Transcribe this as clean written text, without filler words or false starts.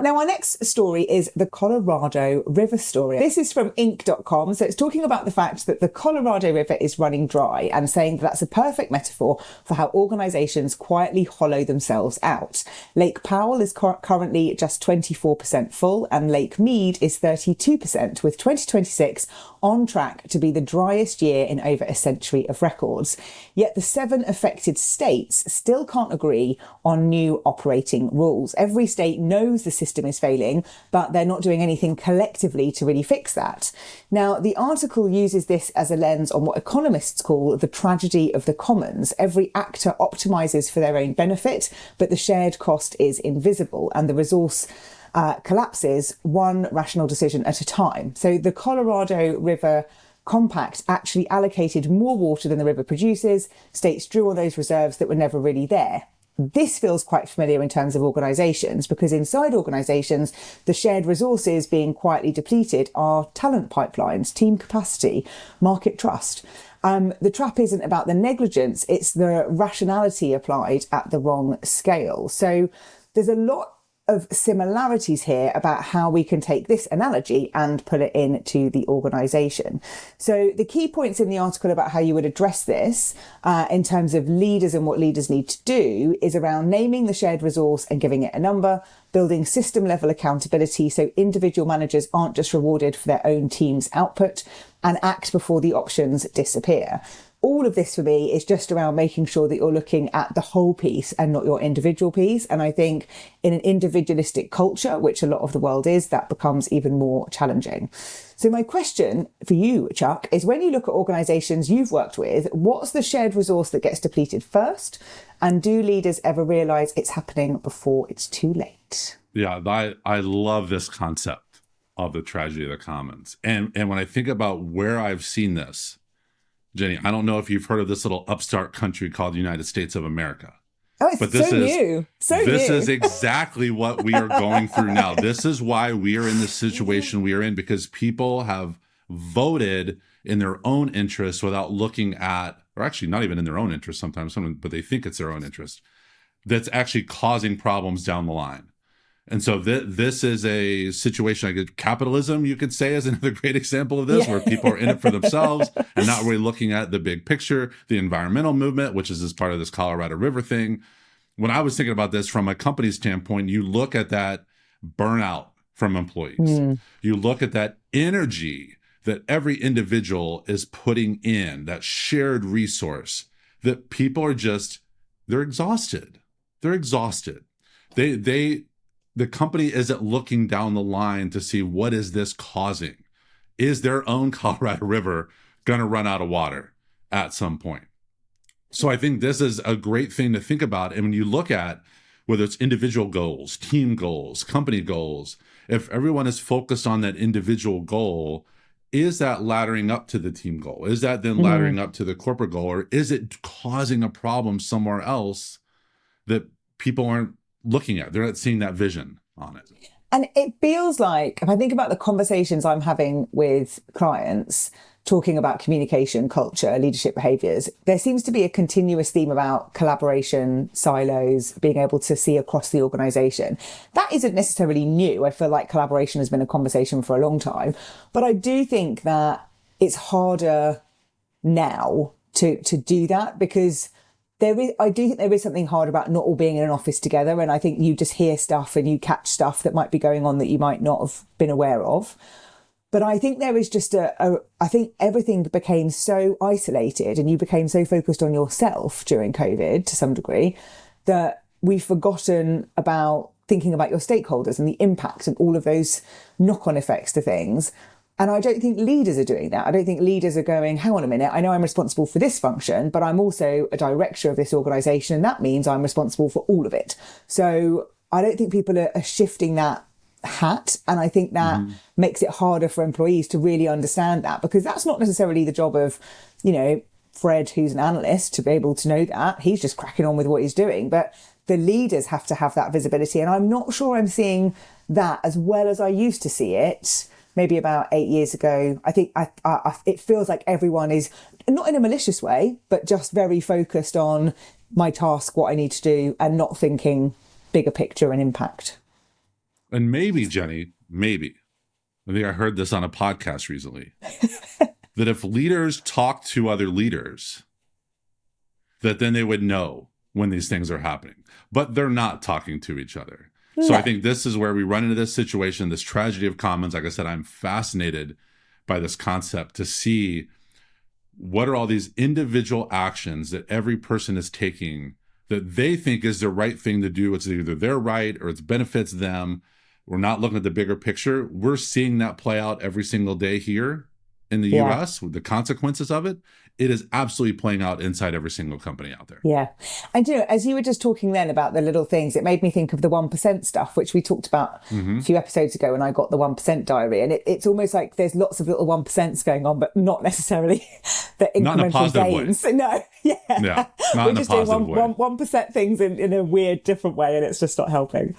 Now, our next story is the Colorado River story. This is from Inc.com. So it's talking about the fact that the Colorado River is running dry and saying that that's a perfect metaphor for how organizations quietly hollow themselves out. Lake Powell is currently just 24% full and Lake Mead is 32%, with 2026 on track to be the driest year in over a century of records. Yet the 7 affected states still can't agree on new operating rules. Every state knows the system is failing, but they're not doing anything collectively to really fix that. Now, the article uses this as a lens on what economists call the tragedy of the commons. Every actor optimizes for their own benefit, but the shared cost is invisible and the resource collapses one rational decision at a time. So the Colorado River Compact actually allocated more water than the river produces. States drew on those reserves that were never really there. This feels quite familiar in terms of organisations, because inside organisations, the shared resources being quietly depleted are talent pipelines, team capacity, market trust. The trap isn't about the negligence, it's the rationality applied at the wrong scale. So there's a lot of similarities here about how we can take this analogy and put it into the organisation. So the key points in the article about how you would address this in terms of leaders and what leaders need to do is around naming the shared resource and giving it a number, building system level accountability so individual managers aren't just rewarded for their own team's output, and act before the options disappear. All of this for me is just around making sure that you're looking at the whole piece and not your individual piece. And I think in an individualistic culture, which a lot of the world is, that becomes even more challenging. So my question for you, Chuck, is when you look at organisations you've worked with, what's the shared resource that gets depleted first? And do leaders ever realise it's happening before it's too late? Yeah, I love this concept of the tragedy of the commons. And when I think about where I've seen this, Jenny, I don't know if you've heard of this little upstart country called the United States of America. Oh, it's but this new. This is exactly what we are going through now. This is why we are in the situation we are in, because people have voted in their own interest without looking at, or actually not even in their own interest sometimes, but they think it's their own interest, that's actually causing problems down the line. And so this is a situation, like capitalism, you could say, is another great example of this, where people are in it for themselves and not really looking at the big picture. The environmental movement, which is as part of this Colorado River thing. When I was thinking about this from a company standpoint, you look at that burnout from employees. You look at that energy that every individual is putting in, that shared resource, that people are just, they're exhausted. They're exhausted. The company isn't looking down the line to see what is this causing. Is their own Colorado River going to run out of water at some point? So I think this is a great thing to think about. And when you look at whether it's individual goals, team goals, company goals, if everyone is focused on that individual goal, is that laddering up to the team goal? Is that then laddering up to the corporate goal? Or is it causing a problem somewhere else that people aren't looking at? They're not seeing that vision on it. And it feels like, if I think about the conversations I'm having with clients talking about communication, culture, leadership behaviours, there seems to be a continuous theme about collaboration, silos, being able to see across the organisation. That isn't necessarily new. I feel like collaboration has been a conversation for a long time. But I do think that it's harder now to do that, because I do think there is something hard about not all being in an office together. And I think you just hear stuff and you catch stuff that might be going on that you might not have been aware of. But I think there is just I think everything became so isolated and you became so focused on yourself during COVID to some degree that we've forgotten about thinking about your stakeholders and the impact and all of those knock-on effects to things. And I don't think leaders are doing that. I don't think leaders are going, hang on a minute, I know I'm responsible for this function, but I'm also a director of this organisation, and that means I'm responsible for all of it. So I don't think people are shifting that hat. And I think that makes it harder for employees to really understand that, because that's not necessarily the job of, Fred, who's an analyst, to be able to know that. He's just cracking on with what he's doing. But the leaders have to have that visibility. And I'm not sure I'm seeing that as well as I used to see it. Maybe about 8 years ago. I think it feels like everyone is, not in a malicious way, but just very focused on my task, what I need to do, and not thinking bigger picture and impact. And maybe, Jenny, maybe, I think I heard this on a podcast recently, that if leaders talk to other leaders, that then they would know when these things are happening. But they're not talking to each other. No. So I think this is where we run into this situation, this tragedy of commons. Like I said, I'm fascinated by this concept to see what are all these individual actions that every person is taking that they think is the right thing to do. It's either their right or it benefits them. We're not looking at the bigger picture. We're seeing that play out every single day here in the US with the consequences of it. It is absolutely playing out inside every single company out there. Yeah. And as you were just talking then about the little things, it made me think of the 1% stuff, which we talked about a few episodes ago when I got the 1% diary. And it's almost like there's lots of little 1%s going on, but not necessarily the incremental gains. Way. No. Yeah. Not We're in just a positive doing 1% things in a weird, different way, and it's just not helping.